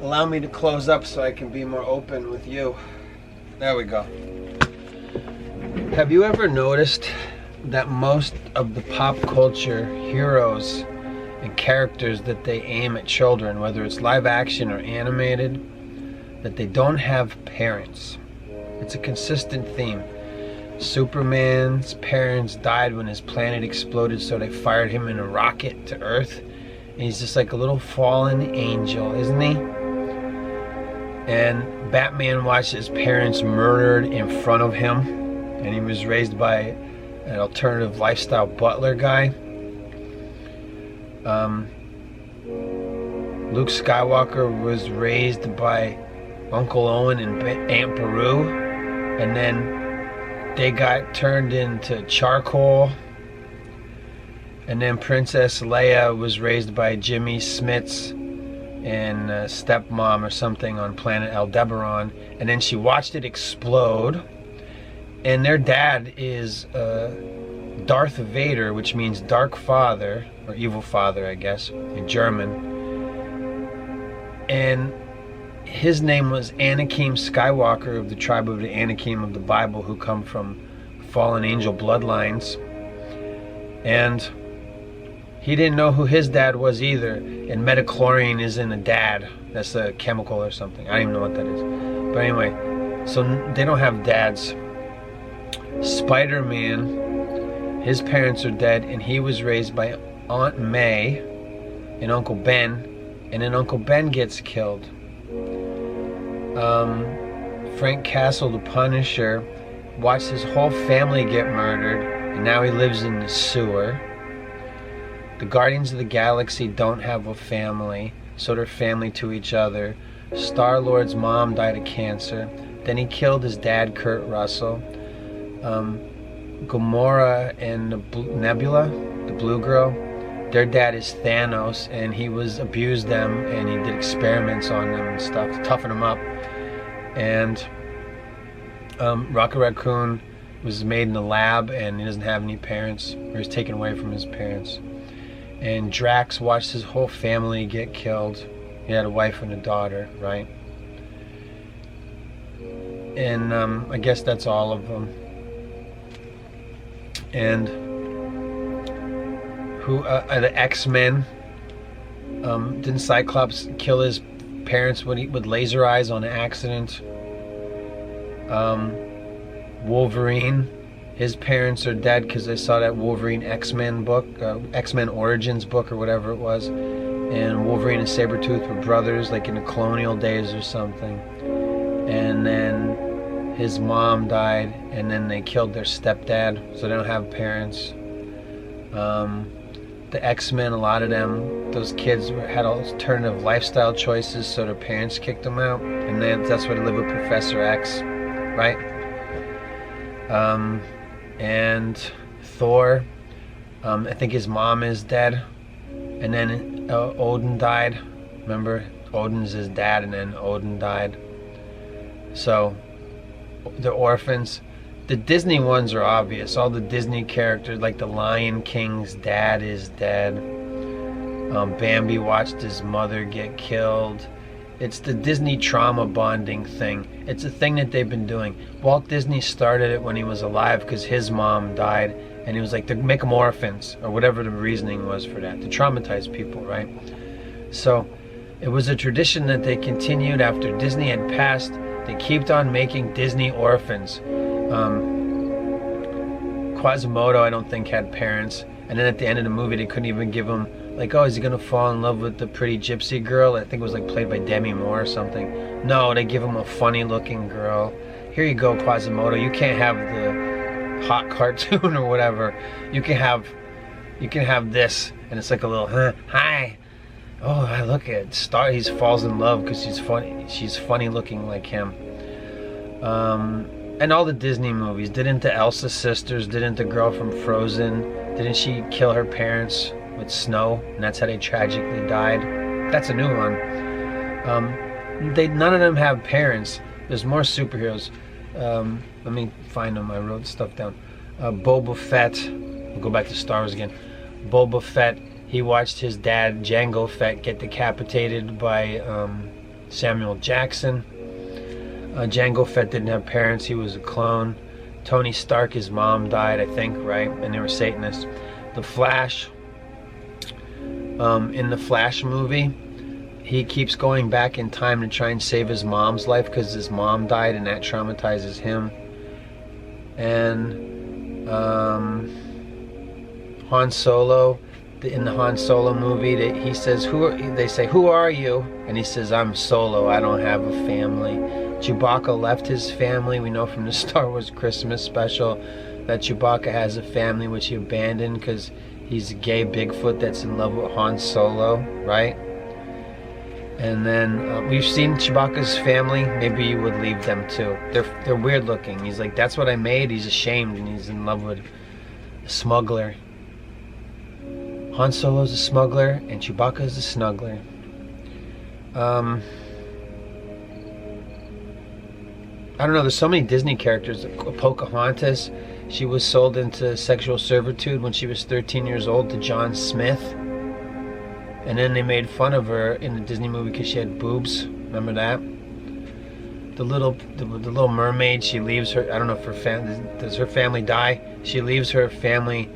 allow me to close up so I can be more open with you. There we go. Have you ever noticed that most of the pop culture heroes and characters that they aim at children, whether it's live action or animated, that they don't have parents? It's a consistent theme. Superman's parents died when his planet exploded, so they fired him in a rocket to Earth. And he's just like a little fallen angel, isn't he? And Batman watched his parents murdered in front of him, and he was raised by an alternative lifestyle butler guy. Luke Skywalker was raised by Uncle Owen and Aunt Beru, and then they got turned into charcoal. And then Princess Leia was raised by Jimmy Smits and stepmom or something on planet Aldebaran, and then she watched it explode. And their dad is Darth Vader, which means dark father, or evil father, I guess, in German. And his name was Anakim Skywalker, of the tribe of the Anakim of the Bible, who come from fallen angel bloodlines. And he didn't know who his dad was either. And metachlorine is in a dad. That's a chemical or something. I don't even know what that is. But anyway, so they don't have dads. Spider-Man, his parents are dead, and he was raised by Aunt May and Uncle Ben, and then Uncle Ben gets killed. Frank Castle, the Punisher, watched his whole family get murdered, and now he lives in the sewer. The Guardians of the Galaxy don't have a family, so they're family to each other. Star-Lord's mom died of cancer. Then he killed his dad, Kurt Russell. Gamora and Nebula, the blue girl, their dad is Thanos, and he abused them, and he did experiments on them and stuff to toughen them up. And Rocket Raccoon was made in a lab, and he doesn't have any parents, or he's taken away from his parents. And Drax watched his whole family get killed. He had a wife and a daughter, right? And I guess that's all of them. And the X-Men, didn't Cyclops kill his parents with laser eyes on an accident? Wolverine, his parents are dead because they saw that Wolverine X-Men book, X-Men Origins book or whatever it was, and Wolverine and Sabretooth were brothers, like in the colonial days or something. And then his mom died, and then they killed their stepdad, so they don't have parents. The X-Men, a lot of them, those kids had alternative lifestyle choices, so their parents kicked them out, and that's why they live with Professor X, right? And Thor, I think his mom is dead, and then Odin died. Remember, Odin's his dad, and then Odin died. So the orphans. The Disney ones are obvious. All the Disney characters, like the Lion King's dad is dead. Bambi watched his mother get killed. It's the Disney trauma bonding thing. It's a thing that they've been doing. Walt Disney started it when he was alive because his mom died, and he was like, to make them orphans, or whatever the reasoning was for that, to traumatize people, right? So it was a tradition that they continued after Disney had passed. They kept on making Disney orphans. Quasimodo, I don't think, had parents. And then at the end of the movie, they couldn't even give him, like, oh, is he going to fall in love with the pretty gypsy girl? I think it was like played by Demi Moore or something. No, they give him a funny-looking girl. Here you go, Quasimodo. You can't have the hot cartoon or whatever. You can have this, and it's like a little, hi. Oh, I look at Star. He falls in love because she's funny. She's funny looking like him. And all the Disney movies. Didn't the Elsa sisters? Didn't the girl from Frozen? Didn't she kill her parents with snow? And that's how they tragically died. That's a new one. None of them have parents. There's more superheroes. Let me find them. I wrote stuff down. Boba Fett. We'll go back to Star Wars again. Boba Fett. he watched his dad, Jango Fett, get decapitated by Samuel Jackson. Jango Fett didn't have parents. He was a clone. Tony Stark, his mom died, I think, right? And they were Satanists. The Flash, in the Flash movie, he keeps going back in time to try and save his mom's life because his mom died, and that traumatizes him. And Han Solo, in the Han Solo movie, he says, they say, "Who are you?" And he says, "I'm Solo. I don't have a family." Chewbacca left his family. We know from the Star Wars Christmas special that Chewbacca has a family which he abandoned because he's a gay Bigfoot that's in love with Han Solo, right? And then we've seen Chewbacca's family. Maybe you would leave them too. They're weird looking. He's like, that's what I made. He's ashamed and he's in love with a smuggler. Han Solo's a smuggler and Chewbacca's a snuggler. I don't know, there's so many Disney characters. Pocahontas, she was sold into sexual servitude when she was 13 years old to John Smith. And then they made fun of her in the Disney movie because she had boobs. Remember that? The little mermaid, she leaves her, I don't know if her family, does her family die? She leaves her family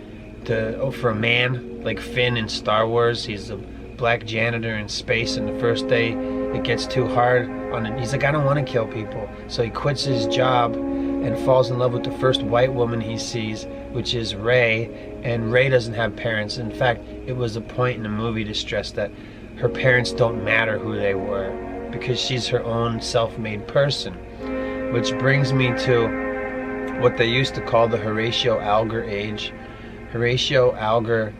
for a man, like Finn in Star Wars. He's a black janitor in space, and the first day it gets too hard on it. He's like, I don't want to kill people. So he quits his job and falls in love with the first white woman he sees, which is Rey. And Rey doesn't have parents. In fact, it was a point in the movie to stress that her parents don't matter who they were because she's her own self-made person. Which brings me to what they used to call the Horatio Alger age. Horatio Alger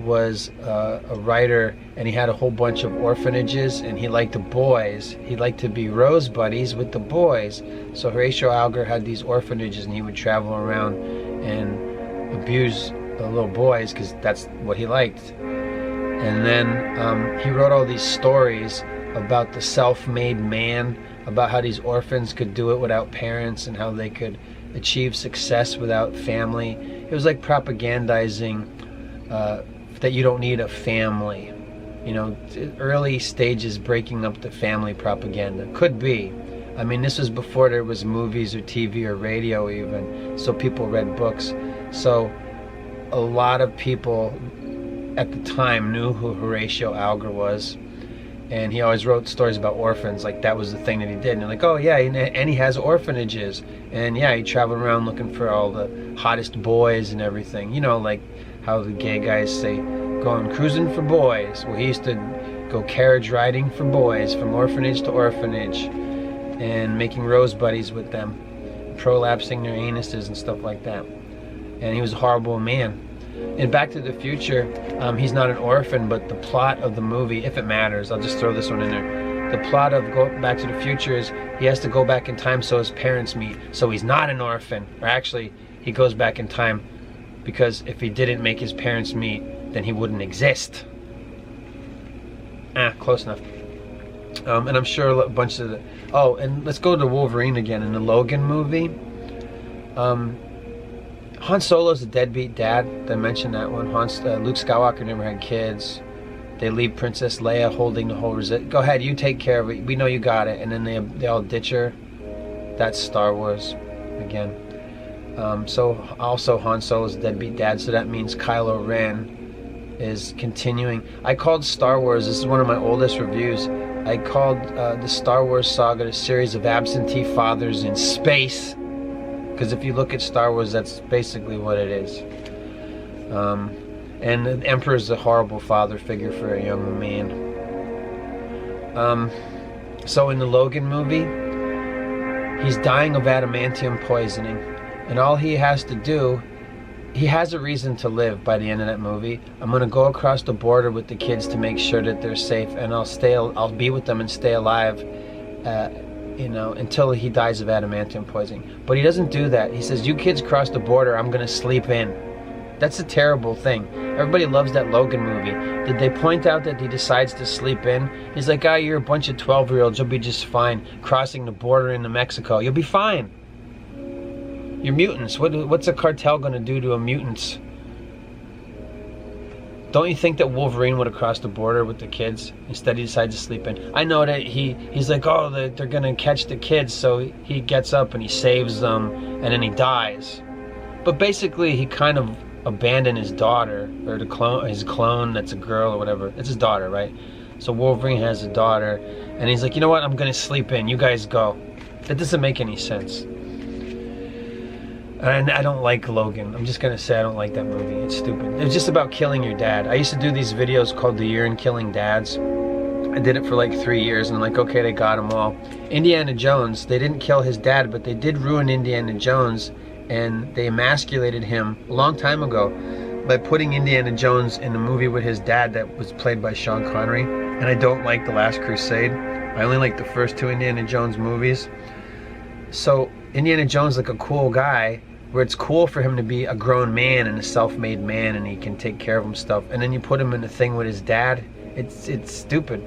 was a writer, and he had a whole bunch of orphanages, and he liked the boys. He liked to be rose buddies with the boys. So Horatio Alger had these orphanages, and he would travel around and abuse the little boys because that's what he liked. And then he wrote all these stories about the self-made man, about how these orphans could do it without parents and how they could achieve success without family. It was like propagandizing that you don't need a family. You know, early stages breaking up the family propaganda. Could be. I mean, this was before there was movies or TV or radio even, so people read books. So a lot of people at the time knew who Horatio Alger was, and he always wrote stories about orphans, like that was the thing that he did. And they're like, oh yeah, and he has orphanages, and yeah, he traveled around looking for all the hottest boys and everything. You know, like how the gay guys say, going cruising for boys. Well, he used to go carriage riding for boys, from orphanage to orphanage, and making rose buddies with them, prolapsing their anuses and stuff like that. And he was a horrible man. In Back to the Future, he's not an orphan, but the plot of the movie, if it matters, I'll just throw this one in there. The plot of Back to the Future is he has to go back in time so his parents meet. So he's not an orphan. Or actually, he goes back in time because if he didn't make his parents meet, then he wouldn't exist. Close enough. And I'm sure a bunch of the... Oh, and let's go to Wolverine again. In the Logan movie, Han Solo's a deadbeat dad. Did I mention that one? Luke Skywalker never had kids. They leave Princess Leia holding the whole Go ahead, you take care of it. We know you got it. And then they all ditch her. That's Star Wars again. So also Han Solo's a deadbeat dad. So that means Kylo Ren is continuing. I called Star Wars, this is one of my oldest reviews, I called the Star Wars saga a series of absentee fathers in space, because if you look at Star Wars, that's basically what it is. And the Emperor is a horrible father figure for a young man. So in the Logan movie, he's dying of adamantium poisoning, and all he has to do, he has a reason to live by the end of that movie. I'm going to go across the border with the kids to make sure that they're safe, and I'll be with them and stay alive, you know, until he dies of adamantium poisoning. But he doesn't do that. He says, you kids cross the border, I'm going to sleep in. That's a terrible thing. Everybody loves that Logan movie. Did they point out that he decides to sleep in? He's like, you're a bunch of 12-year-olds, you'll be just fine crossing the border into Mexico. You'll be fine. You're mutants. What's a cartel going to do to a mutants? Don't you think that Wolverine would have crossed the border with the kids? Instead, he decides to sleep in. I know that he's like, oh, they're gonna catch the kids, so he gets up and he saves them, and then he dies. But basically, he kind of abandoned his daughter, or his clone that's a girl or whatever. It's his daughter, right? So Wolverine has a daughter, and he's like, you know what? I'm gonna sleep in. You guys go. That doesn't make any sense. And I don't like Logan. I'm just gonna say I don't like that movie. It's stupid. It was just about killing your dad. I used to do these videos called The Year in Killing Dads. I did it for like 3 years, and I'm like, okay, they got them all. Indiana Jones, they didn't kill his dad, but they did ruin Indiana Jones, and they emasculated him a long time ago by putting Indiana Jones in a movie with his dad that was played by Sean Connery. And I don't like The Last Crusade. I only like the first 2 Indiana Jones movies. So Indiana Jones, like a cool guy, where it's cool for him to be a grown man and a self-made man, and he can take care of himself, and then you put him in a thing with his dad, it's stupid.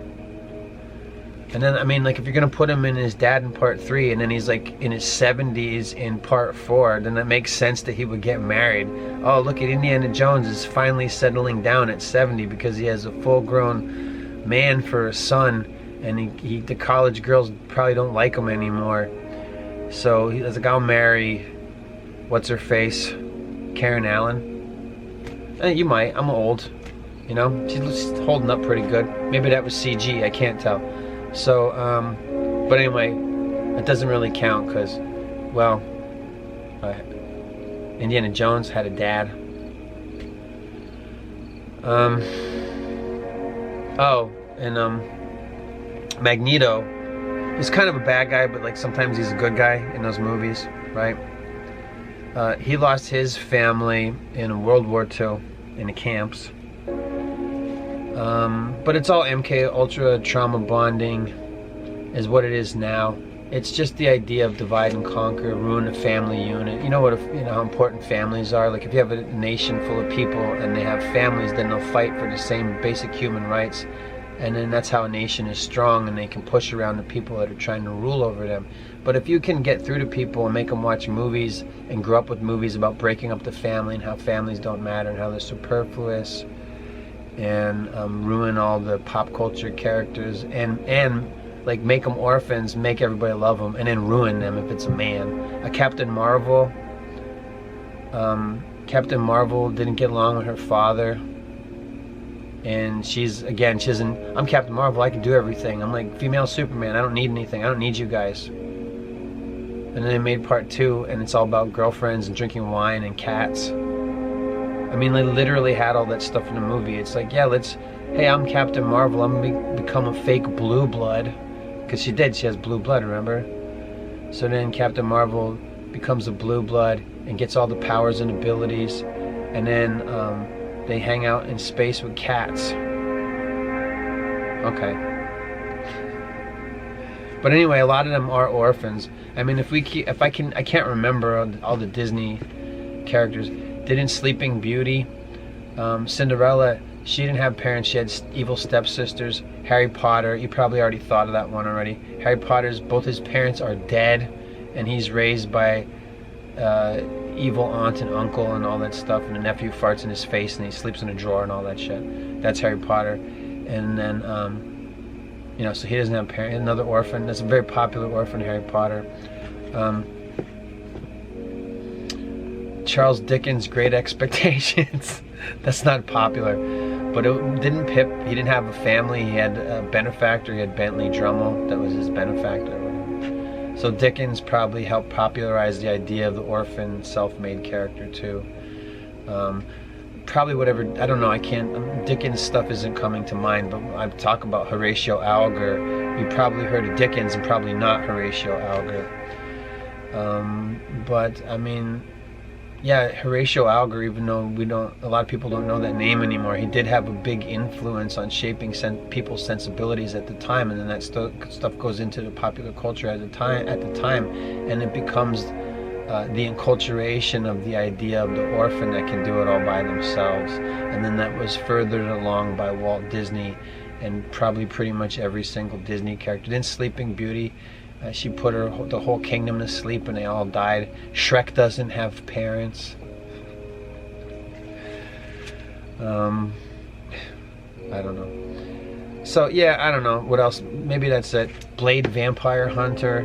And then, I mean, like, if you're gonna put him in his dad in part 3, and then he's like in his 70s in part 4, then that makes sense that he would get married. Oh, look at Indiana Jones is finally settling down at 70 because he has a full-grown man for a son, and the college girls probably don't like him anymore. So he's like, I'll marry what's her face, Karen Allen. You might. I'm old, you know. She's holding up pretty good. Maybe that was CG. I can't tell. So, but anyway, it doesn't really count because, well, Indiana Jones had a dad. Oh, and Magneto is kind of a bad guy, but like sometimes he's a good guy in those movies, right? He lost his family in World War II in the camps. But it's all MK Ultra trauma bonding is what it is now. It's just the idea of divide and conquer, ruin a family unit. You know how important families are. Like if you have a nation full of people and they have families, then they'll fight for the same basic human rights. And then that's how a nation is strong, and they can push around the people that are trying to rule over them. But if you can get through to people and make them watch movies and grow up with movies about breaking up the family and how families don't matter and how they're superfluous, and ruin all the pop culture characters, and like make them orphans, make everybody love them, and then ruin them if it's a man. A Captain Marvel didn't get along with her father. And I'm Captain Marvel, I can do everything. I'm like female Superman, I don't need anything, I don't need you guys. And then they made part 2, and it's all about girlfriends and drinking wine and cats. I mean, they literally had all that stuff in the movie. It's like, yeah, hey, I'm Captain Marvel, I'm gonna become a fake blue blood. Because she has blue blood, remember? So then Captain Marvel becomes a blue blood and gets all the powers and abilities. And then, they hang out in space with cats. Okay. But anyway, a lot of them are orphans. I mean, I can't remember all the Disney characters. Didn't Sleeping Beauty, Cinderella, she didn't have parents. She had evil stepsisters. Harry Potter, you probably already thought of that one already. Harry Potter's, both his parents are dead, and he's raised by evil aunt and uncle and all that stuff, and the nephew farts in his face and he sleeps in a drawer and all that shit. That's Harry Potter. And then so he doesn't have parents. Another orphan. That's a very popular orphan, Harry Potter. Charles Dickens' Great Expectations. That's not popular, but it didn't Pip. He didn't have a family. He had a benefactor. He had Bentley Drummle. That was his benefactor. So Dickens probably helped popularize the idea of the orphan, self-made character too. Probably whatever, I don't know, Dickens stuff isn't coming to mind, but I talk about Horatio Alger. You probably heard of Dickens and probably not Horatio Alger. But I mean, yeah, Horatio Alger, even though a lot of people don't know that name anymore, he did have a big influence on shaping people's sensibilities at the time, and then that stuff goes into the popular culture at the time, and it becomes the enculturation of the idea of the orphan that can do it all by themselves. And then that was furthered along by Walt Disney and probably pretty much every single Disney character. Then Sleeping Beauty, she put the whole kingdom to sleep and they all died. Shrek doesn't have parents. I don't know. So yeah, I don't know what else. Maybe that's it. Blade Vampire Hunter.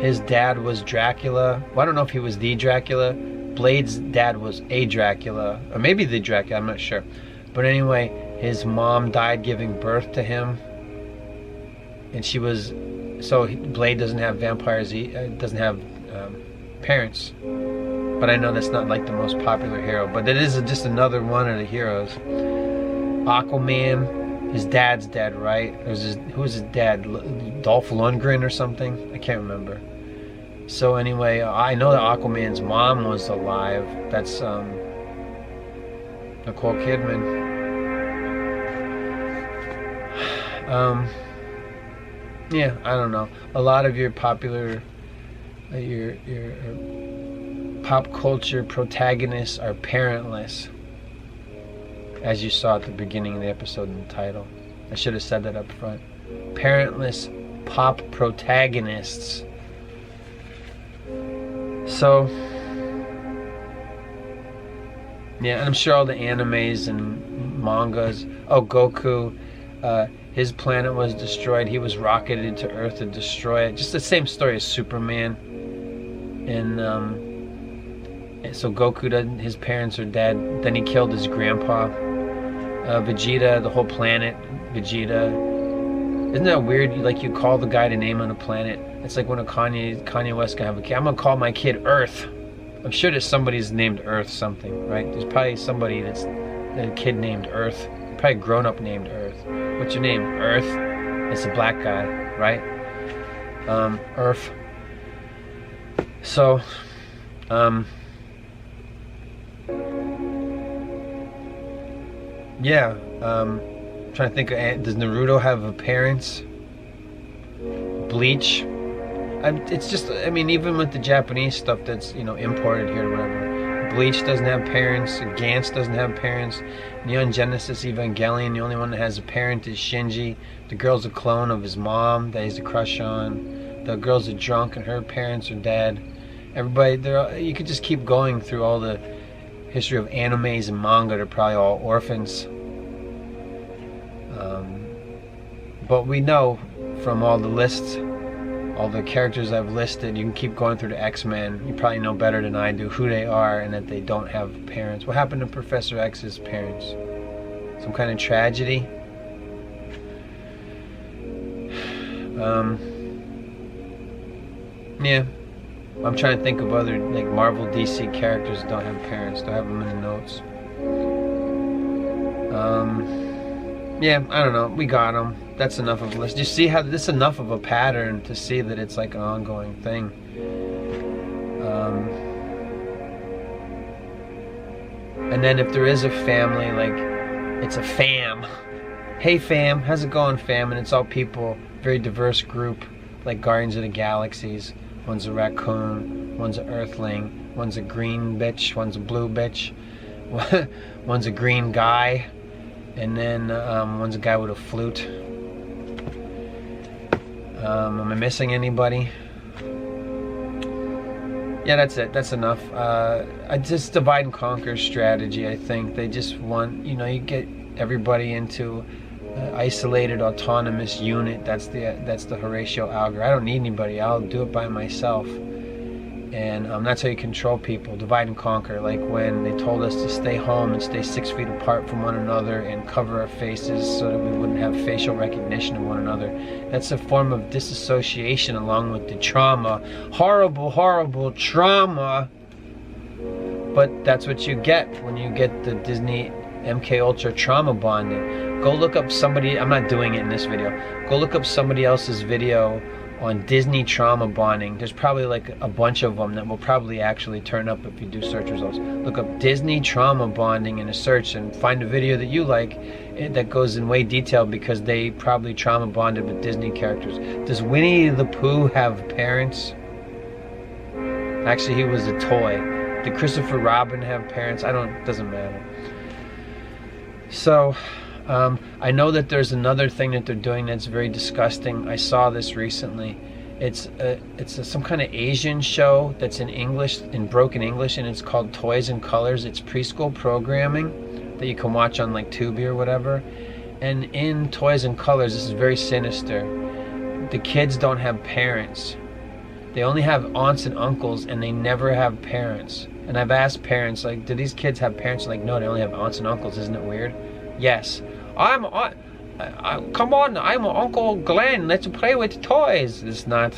His dad was Dracula. Well, I don't know if he was the Dracula. Blade's dad was a Dracula, or maybe the Dracula, I'm not sure. But anyway, his mom died giving birth to him, and she was, so Blade doesn't have vampires, he doesn't have parents. But I know that's not like the most popular hero, but it is just another one of the heroes. Aquaman, his dad's dead, right? Who was his dad? Dolph Lundgren or something? I can't remember. So anyway, I know that Aquaman's mom was alive. That's Nicole Kidman. Yeah, I don't know. A lot of your popular, your pop culture protagonists are parentless, as you saw at the beginning of the episode in the title. I should have said that up front. Parentless pop protagonists. So, yeah, I'm sure all the animes and mangas. Oh, Goku, his planet was destroyed. He was rocketed to Earth to destroy it. Just the same story as Superman. And so Goku doesn't. His parents are dead. Then he killed his grandpa. Vegeta, the whole planet. Vegeta. Isn't that weird? Like you call the guy to name on a planet. It's like when Kanye West can have a kid. I'm gonna call my kid Earth. I'm sure there's somebody's named Earth something, right? There's probably somebody that's a kid named Earth. Probably grown up named Earth. What's your name? Earth. It's a black guy, right? Earth. So, yeah. Trying to think. Does Naruto have parents? Bleach. It's just, I mean, even with the Japanese stuff that's, imported here or whatever. Bleach doesn't have parents. Gantz doesn't have parents. Neon Genesis Evangelion, the only one that has a parent is Shinji. The girl's a clone of his mom that he's a crush on. The girl's a drunk and her parents are dead. Everybody, you could just keep going through all the history of animes and manga. They're probably all orphans. But we know from all the lists, all the characters I've listed, you can keep going through the X-Men. You probably know better than I do who they are and that they don't have parents. What happened to Professor X's parents? Some kind of tragedy? Yeah. I'm trying to think of other, like, Marvel, DC characters that don't have parents. Do I have them in the notes? Yeah, I don't know. We got them. That's enough of a list. You see how this is enough of a pattern to see that it's like an ongoing thing. And then if there is a family, like, it's a fam. Hey fam, how's it going fam? And it's all people, very diverse group, like Guardians of the Galaxies. One's a raccoon, one's an earthling, one's a green bitch, one's a blue bitch, one's a green guy, and then one's a guy with a flute. Am I missing anybody? Yeah, that's it. That's enough. I just divide and conquer strategy. I think they just want, you get everybody into isolated autonomous unit. That's the Horatio Alger. I don't need anybody. I'll do it by myself. And that's how you control people. Divide and conquer. Like when they told us to stay home and stay 6 feet apart from one another and cover our faces so that we wouldn't have facial recognition of one another. That's a form of disassociation along with the trauma. Horrible, horrible trauma. But that's what you get when you get the Disney MK Ultra trauma bonding. Go look up somebody, I'm not doing it in this video. Go look up somebody else's video on Disney trauma bonding. There's probably like a bunch of them that will probably actually turn up if you do search results. Look up Disney trauma bonding in a search and find a video that you like that goes in way detail because they probably trauma bonded with Disney characters. Does Winnie the Pooh have parents? Actually, he was a toy. Did Christopher Robin have parents? Doesn't matter. So, I know that there's another thing that they're doing that's very disgusting. I saw this recently. It's some kind of Asian show that's in English, in broken English, and it's called Toys and Colors. It's preschool programming that you can watch on like Tubi or whatever. And in Toys and Colors, this is very sinister. The kids don't have parents. They only have aunts and uncles, and they never have parents. And I've asked parents, like, do these kids have parents? Like, no, they only have aunts and uncles. Isn't it weird? Yes. Come on, I'm Uncle Glenn. Let's play with toys. It's not,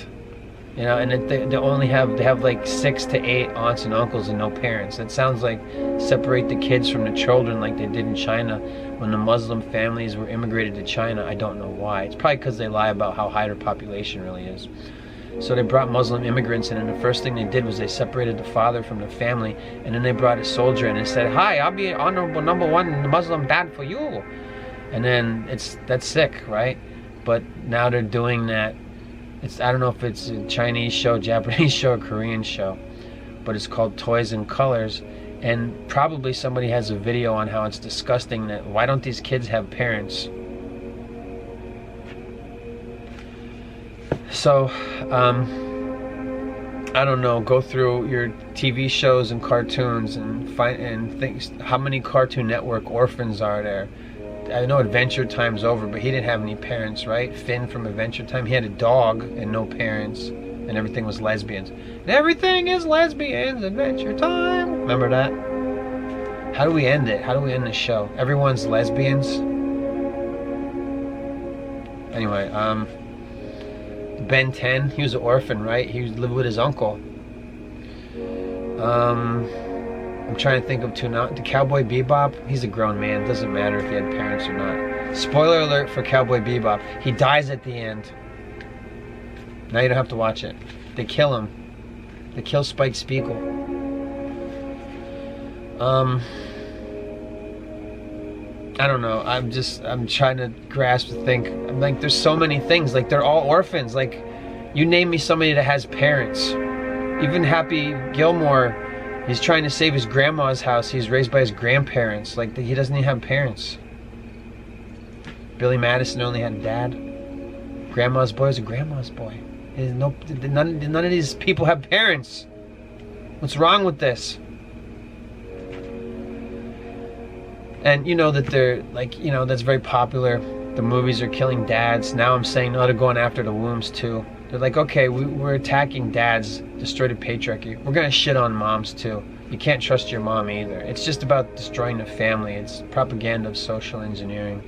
you know. And they only have like 6 to 8 aunts and uncles and no parents. That sounds like separate the kids from the children, like they did in China when the Muslim families were immigrated to China. I don't know why. It's probably because they lie about how high their population really is. So they brought Muslim immigrants in, and the first thing they did was they separated the father from the family, and then they brought a soldier in and said, "Hi, I'll be honorable #1 Muslim dad for you." And then that's sick, right? But now they're doing that. I don't know if it's a Chinese show, Japanese show, or Korean show, but it's called Toys and Colors. And probably somebody has a video on how it's disgusting. That why don't these kids have parents? So, I don't know. Go through your TV shows and cartoons and think how many Cartoon Network orphans are there. I know Adventure Time's over, but he didn't have any parents, right? Finn from Adventure Time, he had a dog and no parents, and everything was lesbians. And everything is lesbians, Adventure Time. Remember that? How do we end it? How do we end the show? Everyone's lesbians? Anyway, Ben 10, he was an orphan, right? He lived with his uncle. I'm trying to think of two now. The Cowboy Bebop, he's a grown man. Doesn't matter if he had parents or not. Spoiler alert for Cowboy Bebop. He dies at the end. Now you don't have to watch it. They kill him. They kill Spike Spiegel. I don't know. I'm trying to grasp to think. I'm like, there's so many things. Like, they're all orphans. Like, you name me somebody that has parents. Even Happy Gilmore, he's trying to save his grandma's house. He's raised by his grandparents. Like, he doesn't even have parents. Billy Madison only had a dad. Grandma's boy is a grandma's boy. None of these people have parents. What's wrong with this? And you know that they're like, you know, that's very popular. The movies are killing dads. Now I'm saying, oh, they're going after the wombs too. They're like, okay, we're attacking dads, destroy the patriarchy. We're gonna shit on moms too. You can't trust your mom either. It's just about destroying the family. It's propaganda of social engineering.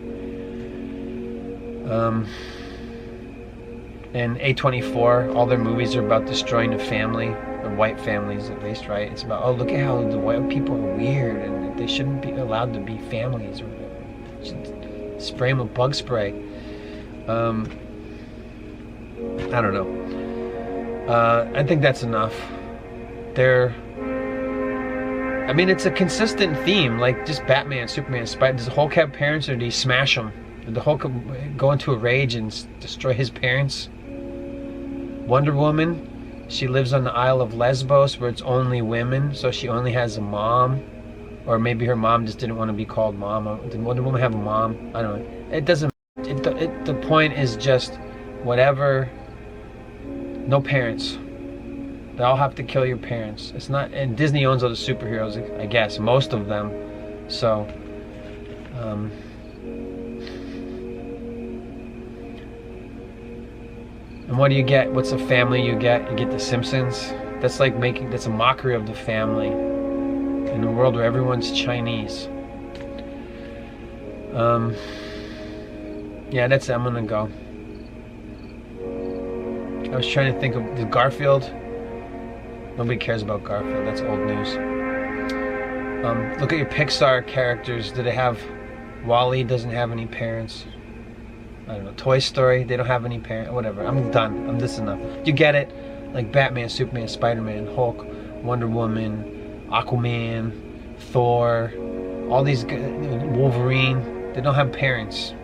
And A24, all their movies are about destroying the family, or white families at least, right? It's about, oh, look at how the white people are weird and they shouldn't be allowed to be families or whatever. You should spray them with bug spray. I don't know. I think that's enough. I mean, it's a consistent theme, like just Batman, Superman, Spider. Does the Hulk have parents, or do you smash them? Did the Hulk go into a rage and destroy his parents? Wonder Woman, she lives on the Isle of Lesbos where it's only women, so she only has a mom. Or maybe her mom just didn't want to be called mom. Did Wonder Woman have a mom? I don't know. It doesn't. The point is just whatever. No parents. They all have to kill your parents. It's not. And Disney owns all the superheroes, I guess, most of them. So. And what do you get? What's the family you get? You get the Simpsons. That's like that's a mockery of the family in a world where everyone's Chinese. Yeah, that's it. I'm gonna go. I was trying to think of the Garfield. Nobody cares about Garfield. That's old news. Look at your Pixar characters. Do they have? Wall-E doesn't have any parents. I don't know. Toy Story, they don't have any parents. Whatever. I'm done. This enough. You get it? Like Batman, Superman, Spider-Man, Hulk, Wonder Woman, Aquaman, Thor, all these, Wolverine. They don't have parents.